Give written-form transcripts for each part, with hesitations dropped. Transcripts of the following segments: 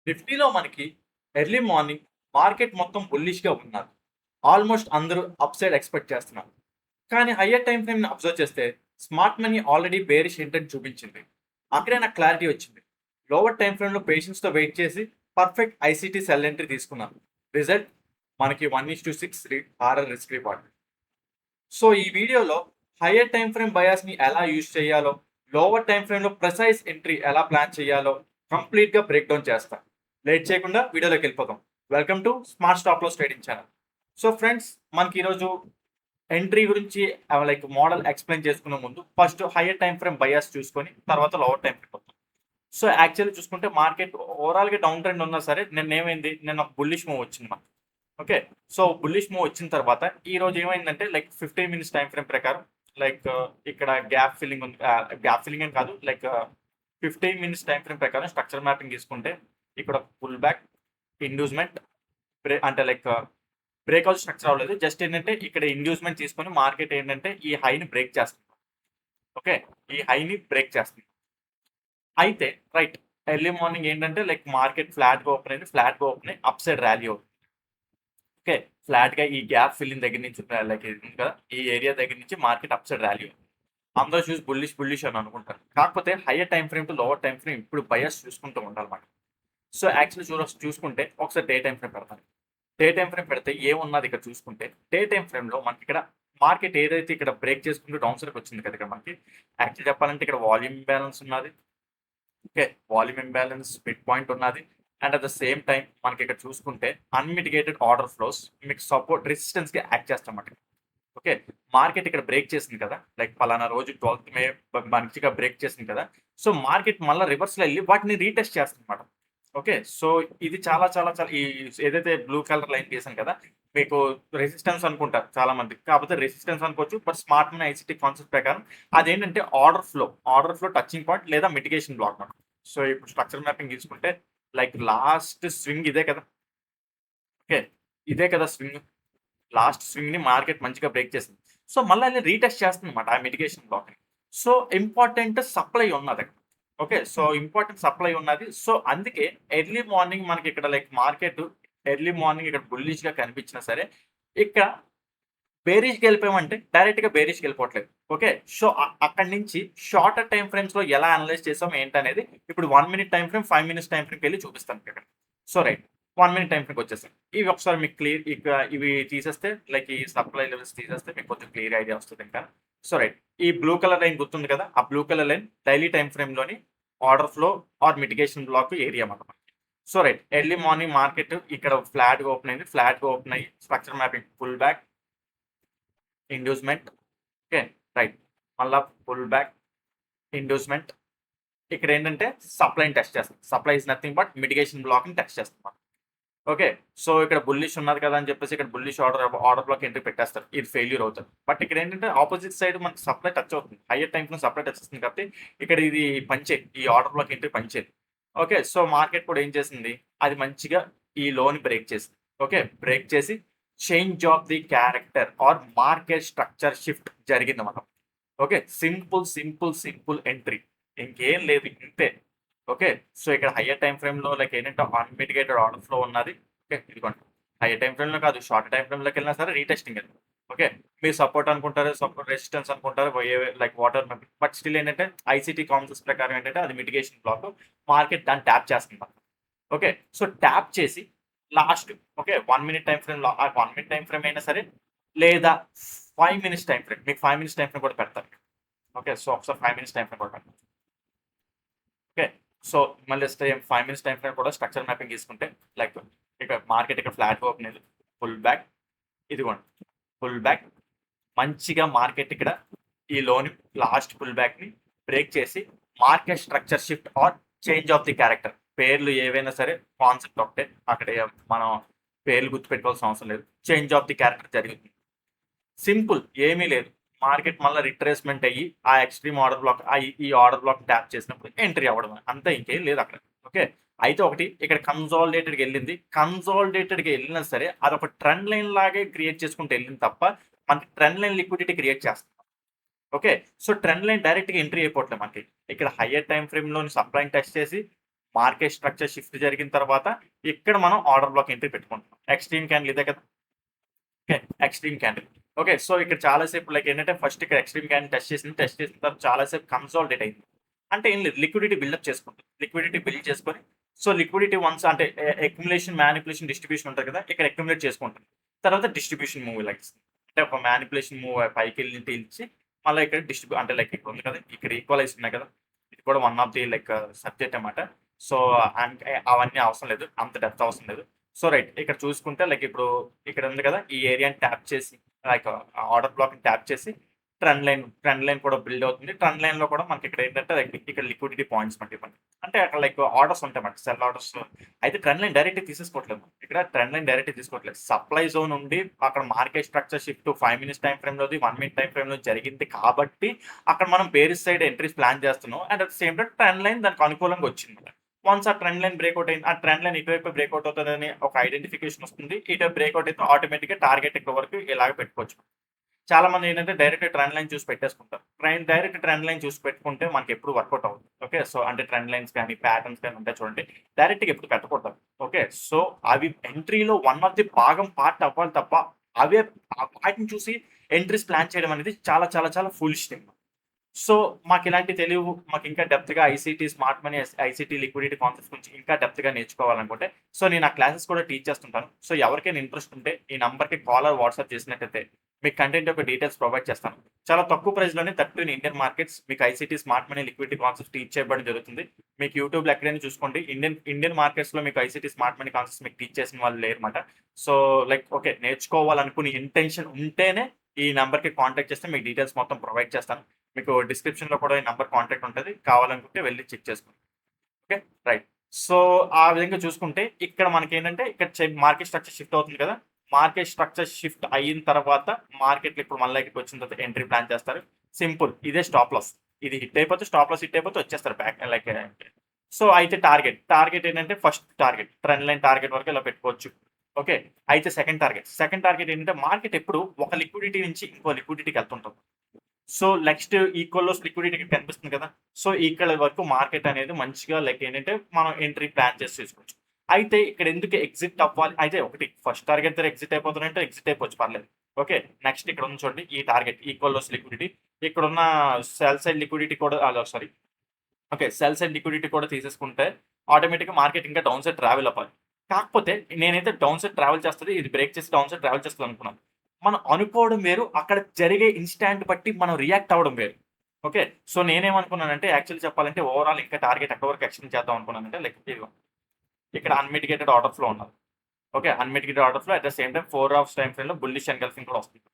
నిఫ్టీలో మనకి early morning market మొత్తం బుల్లిష్‌గా ఉన్నది. ఆల్మోస్ట్ అందరూ అప్ సైడ్ ఎక్స్‌పెక్ట్ చేస్తున్నారు. కానీ హయ్యర్ టైమ్ ఫ్రేమ్‌ని అబ్జర్వ్ చేస్తే smart money already bearish intent చూపించింది. అక్కడే నాకు క్లారిటీ వచ్చింది. లోవర్ టైమ్ ఫ్రేమ్‌లో పేషెన్స్‌తో వెయిట్ చేసి పర్ఫెక్ట్ ఐసీటీ సెల్ ఎంట్రీ తీసుకున్నాను. రిజల్ట్ మనకి 1:6 హారర్ రిస్క్ రివార్డ్. సో ఈ వీడియోలో హయ్యర్ టైమ్ ఫ్రేమ్ బయాస్‌ని ఎలా యూజ్ చేయాలో, లోవర్ టైమ్ ఫ్రేమ్‌లో ప్రిసైజ్ ఎంట్రీ ఎలా ప్లాన్ చేయాలో కంప్లీట్‌గా బ్రేక్ డౌన్ చేస్తా. లేట్ చేయకుండా వీడియోలోకి వెళ్ళిపోదాం. Welcome to smart stop loss trading channel. So friends, మనకి ఈరోజు ఎంట్రీ గురించి లైక్ మోడల్ ఎక్స్‌ప్లెయిన్ చేసుకునే ముందు first higher time frame bias చూసుకొని తర్వాత లోవర్ టైమ్ ఫ్రేమ్ వద్దాం. సో యాక్చువల్లీ చూసుకుంటే మార్కెట్ ఓవరాల్‌గా డౌన్ ట్రెండ్ ఉన్నా సరే నిన్న ఒక బుల్లిష్ మూవ్ వచ్చింది మనకి. ఓకే. సో బుల్లిష్ మూవ్ వచ్చిన తర్వాత ఈ రోజు ఏమైందంటే లైక్ 15 మినిట్స్ టైమ్ ఫ్రేమ్ ప్రకారం లైక్ ఇక్కడ గ్యాప్ ఫిల్లింగ్ ఉంది. గ్యాప్ ఫిల్లింగ్ అని కాదు, లైక్ 15 మినిట్స్ టైమ్ ఫ్రేమ్ ప్రకారం స్ట్రక్చర్ మ్యాపింగ్ తీసుకుంటే ఇక్కడ పుల్ బ్యాక్, ఇండ్యూస్మెంట్, అంటే లైక్ బ్రేక్అవుట్ స్ట్రక్చర్ అవ్వలేదు. జస్ట్ ఏంటంటే ఇక్కడ ఇండ్యూస్మెంట్ తీసుకొని మార్కెట్ ఏంటంటే ఈ హైని బ్రేక్ చేస్తుంది. ఓకే. ఈ హైని బ్రేక్ చేస్తుంది. అయితే రైట్, ఎర్లీ మార్నింగ్ ఏంటంటే లైక్ మార్కెట్ ఫ్లాట్‌గా ఓపెన్ అయింది. ఫ్లాట్‌గా ఓపెన్ అయ్యి అప్ సైడ్ ర్యాలీ అవుతుంది. ఓకే. ఫ్లాట్‌గా ఈ గ్యాప్ ఫిల్లింగ్ దగ్గర నుంచి లైక్ ఇది ఉంది కదా! ఈ ఏరియా దగ్గర నుంచి మార్కెట్ అప్ సైడ్ ర్యాలీ అవుతుంది. అందరూ చూసి బుల్లిష్ అని అనుకుంటారు. కాకపోతే hire time frame to lower time frame ఇప్పుడు బయాస్ చూసుకుంటూ ఉండాలన్నమాట. సో యాక్చువల్లీ చూసుకుంటే ఒకసారి డే టైమ్ ఫ్రేమ్ పెడతాను. డే టైమ్ ఫ్రేమ్ పెడితే ఏమున్నది ఇక్కడ చూసుకుంటే, డే టైమ్ ఫ్రేమ్‌లో మనకి ఇక్కడ మార్కెట్ ఏదైతే ఇక్కడ బ్రేక్ చేసుకుంటూ డౌన్ సైడ్‌కి వచ్చింది కదా! ఇక్కడ మనకి యాక్చువల్లీ చెప్పాలంటే ఇక్కడ వాల్యూమ్ ఇంబాలెన్స్ ఉన్నది. Okay. Volume imbalance, mid point ఉన్నది. And at the same time మనకి ఇక్కడ చూసుకుంటే అన్‌మిటిగేటెడ్ ఆర్డర్ ఫ్లోస్ మీకు సపోర్ట్ రెసిస్టెన్స్‌గా యాక్ట్ చేస్తాయన్నమాట. ఓకే. మార్కెట్ ఇక్కడ బ్రేక్ చేసింది కదా! లైక్ పలానా రోజు 12థ్ మే మంచిగా బ్రేక్ చేసింది కదా! సో మార్కెట్ మళ్ళా రివర్స్‌లో ఎళ్లి వాటిని రీటెస్ట్ చేస్తుందన్నమాట. ఓకే. సో ఇది చాలా చాలా చాలా ఈ ఏదైతే బ్లూ కలర్ లైన్ గీసాను కదా! మీకు రెసిస్టెన్స్ అనుకుంటారు చాలా మంది. కాకపోతే రెసిస్టెన్స్ అనుకోవచ్చు. But smart money ICT concept ప్రకారం అదేంటంటే ఆర్డర్ ఫ్లో టచింగ్ పాయింట్ లేదా మిటిగేషన్ బ్లాక్ అన్నమాట. సో ఇప్పుడు స్ట్రక్చర్ మ్యాపింగ్ తీసుకుంటే లైక్ లాస్ట్ స్వింగ్ ఇదే కదా! ఓకే. ఇదే కదా స్వింగ్. లాస్ట్ స్వింగ్‌ని మార్కెట్ మంచిగా బ్రేక్ చేసింది. సో మళ్ళా ఎళ్లి రీటెస్ట్ చేస్తుందన్నమాట ఆ మిటిగేషన్ బ్లాక్‌ని. సో ఇంపార్టెంట్ సప్లై ఉన్నదక్కడ. ఓకే. సో ఇంపార్టెంట్ సప్లై ఉన్నది. సో అందుకే ఎర్లీ మార్నింగ్ మనకి ఇక్కడ లైక్ మార్కెట్ ఎర్లీ మార్నింగ్ ఇక్కడ బుల్లిష్‌గా కనిపించినా సరే, ఇక్కడ బేరిష్‌కెళ్ళిపోయామంటే డైరెక్ట్‌గా బేరిష్‌కెళ్ళిపోవట్లేదు. ఓకే. సో అక్కడి నుంచి షార్టర్ టైమ్ ఫ్రేమ్స్‌లో ఎలా అనలైజ్ చేసాం ఏంటనేది ఇప్పుడు 1 minute time frame, 5 minutes time ఫ్రేమ్‌కెళ్ళి చూపిస్తాను ఇక్కడ. So right. 1 మినిట్ టైమ్ ఫ్రేమ్‌కొచ్చేసాం. ఇవి ఒకసారి మీకు క్లియర్ ఇవి తీసేస్తే లైక్ ఈ సప్లై లెవెల్స్ తీసేస్తే మీకు కొంచెం క్లియర్ ఐడియా వస్తది ఇంకా. So right. ఈ బ్లూ కలర్ లైన్ గుర్తుంది కదా! ఆ blue colour line daily time ఫ్రేమ్‌లోని order flow or mitigation block area అన్నమాట. So right. Early morning market ఇక్కడ ఫ్లాట్‌గా ఓపెన్ అయింది. ఫ్లాట్‌గా ఓపెన్ అయ్యి structure mapping pull back, inducement. Okay. Right. మళ్ళా పుల్ బ్యాక్, ఇండ్యూస్మెంట్. ఇక్కడేంటంటే సప్లైని టెస్ట్ చేస్తుంది. Supply is nothing but mitigation బ్లాక్‌ని టెస్ట్ చేస్తుంది. ఓకే. సో ఇక్కడ బుల్లిష్ ఉన్నది కదా అని చెప్పేసి ఇక్కడ బుల్లిష్ ఆర్డర్ బ్లాక్ ఎంట్రీ పెట్టేస్తారు. ఇది ఫెయిల్యూర్ అవుతది. బట్ ఇక్కడ ఏంటంటే ఆపోజిట్ సైడ్ మనకి సప్లై టచ్ అవుతుంది. Hire time frame supply touch అవుతుంది కాబట్టి ఇక్కడ ఇది పనిచేయదు. ఈ ఆర్డర్ బ్లాక్ ఎంట్రీ పనిచేయదు. ఓకే. సో మార్కెట్ కూడా ఏం చేసింది? అది మంచిగా ఈ లోని బ్రేక్ చేసింది. ఓకే. బ్రేక్ చేసి change of the character are market structure shift జరిగిందన్నమాట. ఓకే. Simple entry. ఇంకేం లేదు, ఇంతే. ఓకే. సో ఇక్కడ హైయర్ టైమ్ ఫ్రేమ్‌లో లైక్ ఏంటంటే అన్‌మిటిగేటెడ్ ఆర్డర్ ఫ్లో ఉన్నది. ఓకే. ఇదిగోండి. హైయర్ టైమ్ ఫ్రేమ్‌లో కాదు, షార్ట్ టైమ్ ఫ్రేమ్‌లోకెళ్ళినా సరే రీటెస్టింగే. ఓకే. మీరు సపోర్ట్ అనుకుంటారు, రెసిస్టెన్స్ అనుకుంటారు, like water mapping. But still ఏంటంటే ఐసీటీ కాన్సెప్ట్స్ ప్రకారం ఏంటంటే అది మిటిగేషన్ బ్లాక్. మార్కెట్ దాన్ని ట్యాప్ చేస్తుంది. ఓకే. సో ట్యాప్ చేసి లాస్ట్ ఓకే. 1 మినిట్ టైమ్ ఫ్రేమ్‌లో 1 మినిట్ టైమ్ ఫ్రేమ్ అయినా సరే లేదా 5 మినిట్స్ టైమ్ ఫ్రేమ్. మీకు 5 మినిట్స్ టైమ్ ఫ్రేమ్ కూడా పెడతాను. ఓకే. సో ఒకసారి 5 మినిట్స్ టైమ్ ఫ్రేమ్ కూడా పెడతాను. ఓకే. సో మళ్ళీ 5 మినిట్స్ టైమ్ ఫ్రేమ్ కూడా స్ట్రక్చర్ మ్యాపింగ్ తీసుకుంటే లైక్ ఇక్కడ మార్కెట్ ఇక్కడ ఫ్లాట్‌గా ఓపెన్ అయింది. పుల్ బ్యాక్, ఇదిగోండి. పుల్ బ్యాక్ మంచిగా మార్కెట్ ఇక్కడ ఈ లోని లాస్ట్ పుల్ బ్యాక్‌ని బ్రేక్ చేసి market structure shift or change of the character. పేర్లు ఏవైనా సరే కాన్సెప్ట్ ఒకటే. అక్కడ మనం పేర్లు గుర్తుపెట్టుకోవాల్సిన అవసరం లేదు. చేంజ్ ఆఫ్ ది క్యారెక్టర్ జరుగుతుంది. సింపుల్, ఏమీ లేదు. మార్కెట్ మళ్ళా రిట్రేస్‌మెంట్ అయ్యి ఆ ఎక్స్‌ట్రీమ్ ఆర్డర్ బ్లాక్ ఈ ఆర్డర్ బ్లాక్ ట్యాప్ చేసినప్పుడు ఎంట్రీ అవ్వడమే. అంతే, ఇంకేం లేదు అక్కడ. ఓకే. అయితే ఒకటి ఇక్కడ కన్సాలిడేటెడ్‌గా ఎళ్ళింది. కన్సాలిడేటెడ్‌గా ఎళ్ళినా సరే అదొక ట్రెండ్ లైన్ లాగే క్రియేట్ చేసుకుంటూ ఎళ్ళింది తప్ప మనకి ట్రెండ్ లైన్ లిక్విడిటీ క్రియేట్ చేస్తుంది. ఓకే. సో ట్రెండ్ లైన్ డైరెక్ట్‌గా ఎంట్రీ అయిపోవట్లే మనకి. ఇక్కడ హైయర్ టైమ్ ఫ్రేమ్‌లోని సప్లైని టెస్ట్ చేసి మార్కెట్ స్ట్రక్చర్ షిఫ్ట్ జరిగిన తర్వాత ఇక్కడ మనం ఆర్డర్ బ్లాక్ ఎంట్రీ పెట్టుకుంటాం. ఎక్స్ట్రీమ్ క్యాండిల్ ఇదే కదా. Okay, extreme candle. Okay, so ఇక్కడ చాలాసేపు లైక్ ఏంటంటే ఫస్ట్ ఇక్కడ ఎక్స్ట్రీమ్ క్యాండిల్ టెస్ట్ చేసిన తర్వాత చాలాసేపు కన్సాలిడేట్ అయింది. అంటే ఏం లేదు, లిక్విడిటీ బిల్డప్ చేసుకుంటుంది. లిక్విడిటీ బిల్డ్ చేసుకొని సో లిక్విడిటీ వన్స్ అంటే అక్యుములేషన్, మ్యానిపులేషన్, డిస్ట్రిబ్యూషన్ ఉంటుంది కదా, ఇక్కడ అక్యుములేట్ చేసుకుంటుంది. తర్వాత డిస్ట్రిబ్యూషన్ మూవ్ లైక్స్ అంటే ఒక మ్యానిపులేషన్ మూవ్ పైకి వెళ్ళి ఇచ్చి మళ్ళీ ఇక్కడ అంటే లైక్ ఇక్కడ ఉంది కదా, ఇక్కడ ఈక్వలైజ్ ఉన్నాయి కదా, ఇది కూడా one of the like subject అన్నమాట. సో అవన్నీ అవసరం లేదు, అంత డెప్త్ అవసరం లేదు. సో రైట్, ఇక్కడ చూసుకుంటే లైక్ ఇప్పుడు ఇక్కడ ఉంది కదా, ఈ ఏరియాని ట్యాప్ చేసి లైక్ ఆర్డర్ బ్లాక్ ట్యాప్ చేసి ట్రెండ్ లైన్ కూడా బిల్డ్ అవుతుంది. ట్రెండ్ లైన్ లో కూడా మనకి ఇక్కడ ఏంటంటే లైక్ ఇక్కడ లిక్విడిటీ పాయింట్స్ మనకి అంటే అక్కడ లైక్ ఆర్డర్స్ ఉంటాయి మనకి, సెల్ ఆర్డర్స్. అయితే ట్రెండ్ లైన్ డైరెక్ట్ తీసుకోవట్లేదు, ఇక్కడ ట్రెండ్ లైన్ డైరెక్ట్ తీసుకోవట్లేదు. సప్లై జోన్ నుండి అక్కడ market structure shift 5 minutes time frame లోది 1 minute టైం ఫ్రేమ్ లో జరిగింది కాబట్టి అక్కడ మనం బేరిష్ సైడ్ ఎంట్రీస్ ప్లాన్ చేస్తున్నాం. And at the same time trend line దానికి అనుకూలంగా వచ్చింది. వన్స్ ఆ ట్రెండ్ లైన్ బ్రేక్అవుట్ అయింది, ఆ ట్రెండ్ లైన్ ఇటువైపు బ్రేక్అవుట్ అవుతుందని ఒక ఐడెంటిఫికేషన్ వస్తుంది. ఇటువైపు బ్రేక్అవుట్ అయితే ఆటోమేటిక్గా టార్గెట్ ఇక్కడ వరకు ఇలాగ పెట్టుకోవచ్చు. చాలా మంది ఏంటంటే డైరెక్ట్ ట్రెండ్ లైన్ చూసి పెట్టేసుకుంటారు. డైరెక్ట్ ట్రెండ్ లైన్ చూసి పెట్టుకుంటే మనకి ఎప్పుడు వర్కౌట్ అవుతుంది. ఓకే, సో అంటే ట్రెండ్ లైన్స్ కానీ ప్యాటర్న్స్ కానీ ఉంటాయి చూడండి, డైరెక్ట్గా ఎప్పుడు పెట్టకూడదు. ఓకే, సో అవి ఎంట్రీలో వన్ ఆఫ్ ది భాగం పార్ట్ అవ్వాలి తప్ప అవే వాటిని చూసి ఎంట్రీస్ ప్లాన్ చేయడం అనేది చాలా చాలా చాలా ఫులిష్ థింగ్. సో మాకు ఇలాంటి తెలివి మాకు ఇంకా డెప్త్గా ICT smart money, ICT liquidity concepts గురించి ఇంకా డెప్త్గా నేర్చుకోవాలనుకుంటే సో నేను ఆ క్లాసెస్ కూడా టీచ్ చేస్తుంటాను. సో ఎవరికైనా ఇంట్రెస్ట్ ఉంటే ఈ నంబర్కి కాల్ ఆర్ వాట్సాప్ చేసినట్టయితే మీకు కంటెంట్ యొక్క డీటెయిల్స్ ప్రొవైడ్ చేస్తాను. చాలా తక్కువ ప్రైస్లోనే 13 ఇండియన్ మార్కెట్స్ మీకు ICT smart money liquidity concepts teach చేయడం జరుగుతుంది. మీకు యూట్యూబ్లో ఎక్కడైనా చూసుకోండి, ఇండియన్ మార్కెట్స్లో మీకు ఐసీటీ స్మార్ట్ మనీ కాన్సెప్ట్స్ మీకు టీచ్ చేసిన వాళ్ళు లేరన్నమాట. సో లైక్ ఓకే, నేర్చుకోవాలనుకుని ఇంటెన్షన్ ఉంటేనే ఈ నెంబర్కి కాంటాక్ట్ చేస్తే మీకు డీటెయిల్స్ మొత్తం ప్రొవైడ్ చేస్తాను. మీకు డిస్క్రిప్షన్లో కూడా ఈ నెంబర్ కాంటాక్ట్ ఉంటుంది, కావాలనుకుంటే వెళ్ళి చెక్ చేసుకోండి. Okay right. సో ఆ విధంగా చూసుకుంటే ఇక్కడ మనకి ఏంటంటే ఇక్కడ మార్కెట్ స్ట్రక్చర్ షిఫ్ట్ అవుతుంది కదా, మార్కెట్ స్ట్రక్చర్ షిఫ్ట్ అయిన తర్వాత మార్కెట్లో ఇప్పుడు మళ్ళీ ఇక్కడికి వచ్చిన తర్వాత ఎంట్రీ ప్లాన్ చేస్తారు. సింపుల్, ఇదే స్టాప్ లాస్. ఇది హిట్ అయిపోతే స్టాప్ లాస్ హిట్ అయిపోతే వచ్చేస్తారు బ్యాక్ లైక్. సో అయితే టార్గెట్ ఏంటంటే first target trend line target వరకు ఇలా పెట్టుకోవచ్చు. ఓకే, అయితే సెకండ్ టార్గెట్ ఏంటంటే మార్కెట్ ఎప్పుడు ఒక లిక్విడిటీ నుంచి ఇంకో లిక్విడిటీకి వెళ్తుంటుంది. సో నెక్స్ట్ ఈక్వల్లోస్ లిక్విడిటీ కనిపిస్తుంది కదా, సో ఇక్కడ వరకు మార్కెట్ అనేది మంచిగా లైక్ ఏంటంటే మనం ఎంట్రీ ప్లాన్ చేసి తీసుకోవచ్చు. అయితే ఇక్కడ ఎందుకు ఎగ్జిట్ అవ్వాలి, అయితే ఒకటి ఫస్ట్ టార్గెట్ దగ్గర ఎగ్జిట్ అయిపోతుందంటే ఎగ్జిట్ అయిపోవచ్చు, పర్లేదు. ఓకే, నెక్స్ట్ ఇక్కడ ఉంది చూడండి, ఈ టార్గెట్ ఈక్వల్లోస్ లిక్విడిటీ, ఇక్కడ ఉన్న సెల్ సైడ్ లిక్విడిటీ కూడా sorry okay cell side liquidity కూడా తీసేసుకుంటే ఆటోమేటిక్గా మార్కెట్ ఇంకా డౌన్ సైడ్ ట్రావెల్ అవ్వాలి. కాకపోతే నేనైతే డౌన్ సైడ్ ట్రావెల్ చేస్తుంది, ఇది బ్రేక్ చేసి డౌన్ సైడ్ ట్రావెల్ చేస్తుంది అనుకున్నాను. మనం అనుకోవడం వేరు, అక్కడ జరిగే ఇన్స్టాంట్ బట్టి మనం రియాక్ట్ అవ్వడం వేరు. ఓకే, సో నేనేమనుకున్నానంటే యాక్చువల్లీ చెప్పాలంటే ఓవరాల్ ఇంకా టార్గెట్ ఎక్కడ వరకు ఎక్స్టెండ్ చేద్దాం అనుకున్నానంటే లైక్ ఇక్కడ అన్మిటిగేటెడ్ ఆర్డర్ ఫ్లో ఉన్నది. Okay, unmitigated order flow at the same time 4 hours time ఫ్రేమ్లో బుల్లిష్ ఎన్గల్ఫింగ్ కూడా వస్తుంది.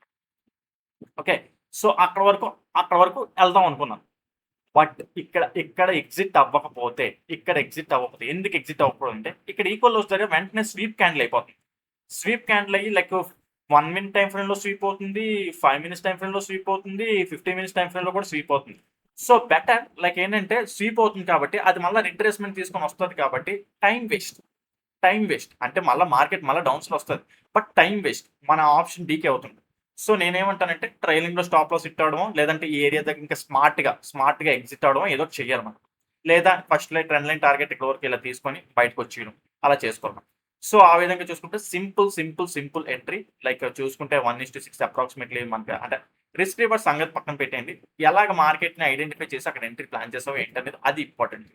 ఓకే, సో అక్కడ వరకు వెళ్దాం అనుకున్నాను. బట్ ఇక్కడ ఎగ్జిట్ అవ్వకపోతే ఎందుకు ఎగ్జిట్ అవ్వకూడదు అంటే ఇక్కడ ఈక్వల్ వస్తే వెంటనే స్వీప్ క్యాండిల్ అయిపోతుంది. స్వీప్ క్యాండిల్ అయ్యి లైక్ 1 minute టైం ఫ్రేమ్లో స్వీప్ అవుతుంది, 5 minutes టైం ఫ్రేమ్లో స్వీప్ అవుతుంది, 15 minutes టైం ఫ్రేమ్లో కూడా స్వీప్ అవుతుంది. సో బెటర్ లైక్ ఏంటంటే స్వీప్ అవుతుంది కాబట్టి అది మళ్ళీ రిట్రేస్మెంట్ తీసుకొని వస్తుంది కాబట్టి టైం వేస్ట్ అంటే మళ్ళీ మార్కెట్ మళ్ళీ డౌన్స్లో వస్తుంది, బట్ టైం వేస్ట్, మన ఆప్షన్ డీకే అవుతుంది. సో నేనేమంటానంటే ట్రైలింగ్లో స్టాప్ లాస్ హిట్ అవ్వడమో లేదంటే ఈ ఏరియా దగ్గర ఇంకా స్మార్ట్గా ఎగ్జిట్ అవ్వడమో ఏదో చెయ్యాలి మనం, లేదా first line trend line target ఇక్కడ వరకు ఇలా తీసుకొని బయటకు వచ్చేయడం అలా చేసుకోవడం. సో ఆ విధంగా చూసుకుంటే సింపుల్ ఎంట్రీ లైక్ చూసుకుంటే 1:6 అప్రాక్సిమేట్లీ మనకి అంటే రిస్క్ రివర్స్ సంగతి పక్కన పెట్టేయండి, ఎలాగ మార్కెట్ని ఐడెంటిఫై చేసి అక్కడ ఎంట్రీ ప్లాన్ చేసావు ఏంటనేది అది ఇంపార్టెంట్.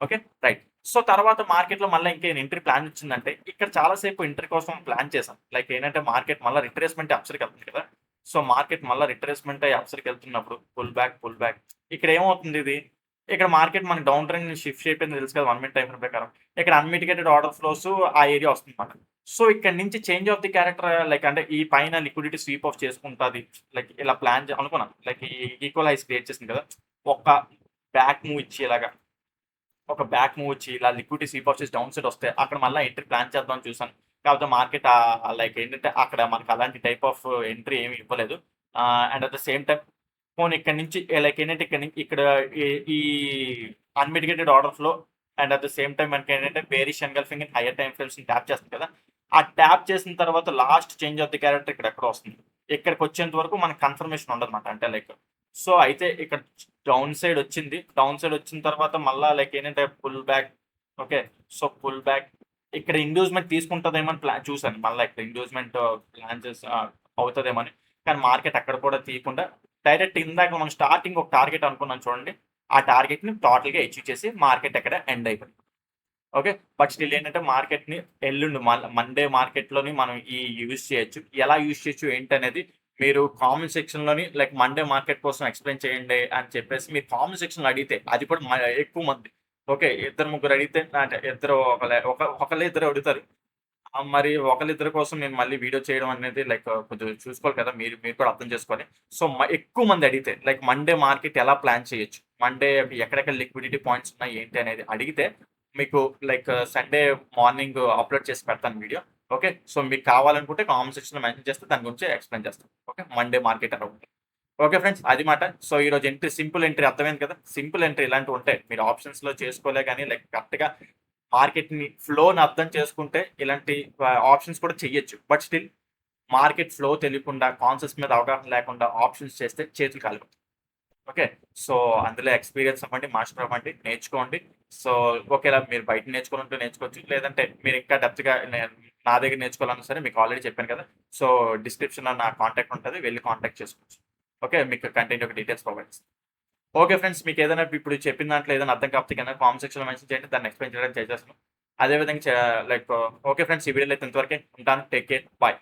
Okay right. సో తర్వాత మార్కెట్లో మళ్ళీ ఇంకేం ఎంట్రీ ప్లాన్ వచ్చిందంటే ఇక్కడ చాలాసేపు ఎంట్రీ కోసం ప్లాన్ చేశాం. లైక్ ఏంటంటే మార్కెట్ మళ్ళీ రిట్రేస్మెంట్ అప్సర్కి వెళ్తుంది కదా, సో మార్కెట్ మళ్ళీ రిట్రేస్మెంట్ అయ్యి అప్సర్కి వెళ్తున్నప్పుడు పుల్ బ్యాక్ ఇక్కడ ఏమవుతుంది, ఇది ఇక్కడ మార్కెట్ మనకి డౌన్ ట్రెండ్ షిఫ్ట్ అయిపోయింది తెలుసు కదా 1 minute టైం ఫ్రేమ్ ప్రకారం. ఇక్కడ అన్మిటిగేటెడ్ ఆర్డర్ ఫ్లోస్ ఆ ఏరియా వస్తుంది అన్నమాట. సో ఇక్కడ నుంచి change of the character like అంటే ఈ పైన లిక్విడిటీ స్వీప్ ఆఫ్ చేసుకుంటుంది లైక్ ఇలా ప్లాన్ అనుకున్నాను. లైక్ ఈ ఈక్వల్ హైస్ క్రియేట్ చేసింది కదా, ఒక బ్యాక్ మూవ్ ఇచ్చి ఇలా లిక్విడిటీ స్వీప్ ఆఫ్ చేసి డౌన్ సైడ్ వస్తే అక్కడ మళ్ళీ ఎంట్రీ ప్లాన్ చేద్దామని చూసాను. కాకపోతే మార్కెట్ లైక్ ఏంటంటే అక్కడ మనకి అలాంటి టైప్ ఆఫ్ ఎంట్రీ ఏమి ఇవ్వలేదు. And at the same time phone ఇక్కడ నుంచి లైక్ ఏంటంటే ఇక్కడ ఈ unmitigated order flow and at the same time మనకి ఏంటంటే bearish engulfing in higher time frames tap చేస్తుంది కదా, ఆ ట్యాప్ చేసిన తర్వాత last change of the character ఇక్కడ ఎక్కడ వస్తుంది, ఇక్కడికి వచ్చేంత వరకు మనకు కన్ఫర్మేషన్ ఉండదు అనమాట. అంటే లైక్ సో అయితే ఇక్కడ డౌన్ సైడ్ వచ్చిన తర్వాత మళ్ళీ లైక్ ఏంటంటే pull back okay. So, pull back ఇక్కడ ఇండ్యూస్‌మెంట్ తీసుకుంటదేమో అని చూసాను. మళ్ళా ఇక్కడ ఇండ్యూస్‌మెంట్ ప్లాన్ చేసి అవుతదేమో అని. కానీ మార్కెట్ అక్కడ కూడా తీయకుండా డైరెక్ట్ ఇందాక మనం స్టార్టింగ్ ఒక టార్గెట్ అనుకున్నాం చూడండి. ఆ టార్గెట్‌ని టోటల్‌గా అచీవ్ చేసి మార్కెట్ అక్కడ ఎండ్ అయిపోయింది. ఓకే. బట్ స్టిల్ ఏంటంటే మార్కెట్‌ని ఎల్లుండి మండే మార్కెట్‌లోని మనం యూజ్ చేయొచ్చు. ఎలా యూజ్ చేయొచ్చు ఏంటనేది మీరు కామెంట్ సెక్షన్‌లోని లైక్ మండే మార్కెట్ కోసం ఎక్స్‌ప్లెయిన్ చేయండి అని చెప్పేసి మీరు కామెంట్ సెక్షన్‌లో అడిగితే అది కూడా ఎక్కువ మంది. ఓకే. ఇద్దరు ముగ్గురు అడిగితే అంటే ఇద్దరు ఒకళ్ళే ఇద్దరు అడుగుతారు. మరి ఒకళ్ళిద్దరి కోసం నేను మళ్ళీ వీడియో చేయడం అనేది లైక్ కొంచెం చూసుకోవాలి కదా! మీరు మీరు కూడా అర్థం చేసుకోవాలి. సో, ఎక్కువ మంది అడిగితే లైక్ మండే మార్కెట్ ఎలా ప్లాన్ చేయొచ్చు? మండే ఎక్కడెక్కడ లిక్విడిటీ పాయింట్స్ ఉన్నాయి ఏంటి అనేది అడిగితే మీకు లైక్ సండే మార్నింగ్ అప్‌లోడ్ చేసి పెడతాను వీడియో. ఓకే. సో, మీకు కావాలనుకుంటే కామెంట్ సెక్షన్‌లో మెన్షన్ చేస్తే దాని గురించి ఎక్స్‌ప్లెయిన్ చేస్తాను. ఓకే. మండే మార్కెట్ ఎలా ఉంటుంది. Okay friends. అది మాట. సో, ఈరోజు సింపుల్ ఎంట్రీ అర్థమైంది కదా! సింపుల్ ఎంట్రీ ఇలాంటివి ఉంటాయి. మీరు ఆప్షన్స్‌లో చేసుకోలే గాని లైక్ కరెక్ట్‌గా మార్కెట్‌ని ఫ్లోని అర్థం చేసుకుంటే ఇలాంటి ఆప్షన్స్ కూడా చెయ్యొచ్చు. బట్ స్టిల్ మార్కెట్ ఫ్లో తెలియకుండా, కాన్సెప్ట్స్ మీద అవగాహన లేకుండా ఆప్షన్స్ చేస్తే చేతులు కాలిపోతాయి. ఓకే. సో, అందులో ఎక్స్‌పీరియన్స్ అవ్వండి, మాస్టర్ అవ్వండి, నేర్చుకోండి. సో, ఒకేళ మీరు బయట నేర్చుకోవాలంటే నేర్చుకోవచ్చు. లేదంటే మీరు ఇంకా డెప్త్‌గా నా దగ్గర నేర్చుకోవాలన్నా సరే మీకు ఆల్రెడీ చెప్పాను కదా! సో, డిస్క్రిప్షన్‌లో నా కాంటాక్ట్ ఉంటది. వెళ్లి కాంటాక్ట్ చేసుకోవచ్చు. ఓకే. మీకు కంటెంట్ యొక్క డీటెయిల్స్ ప్రొవైడ్ చేస్తాను. Okay friends. మీకేదైనా ఇప్పుడు చెప్పిన దాంట్లో ఏదైనా అర్థం కాకపోతే కింద కామెంట్ సెక్షన్‌లో మెన్షన్ చేయండి. దాన్ని ఎక్స్‌ప్లెయిన్ చేయడానికి ట్రై చేస్తాను. అదే విధంగా లైక్ ఓకే ఫ్రెండ్స్. ఈ వీడియోలో అయితే ఇంతవరకే. ఉంటాను. Take care. బాయ్.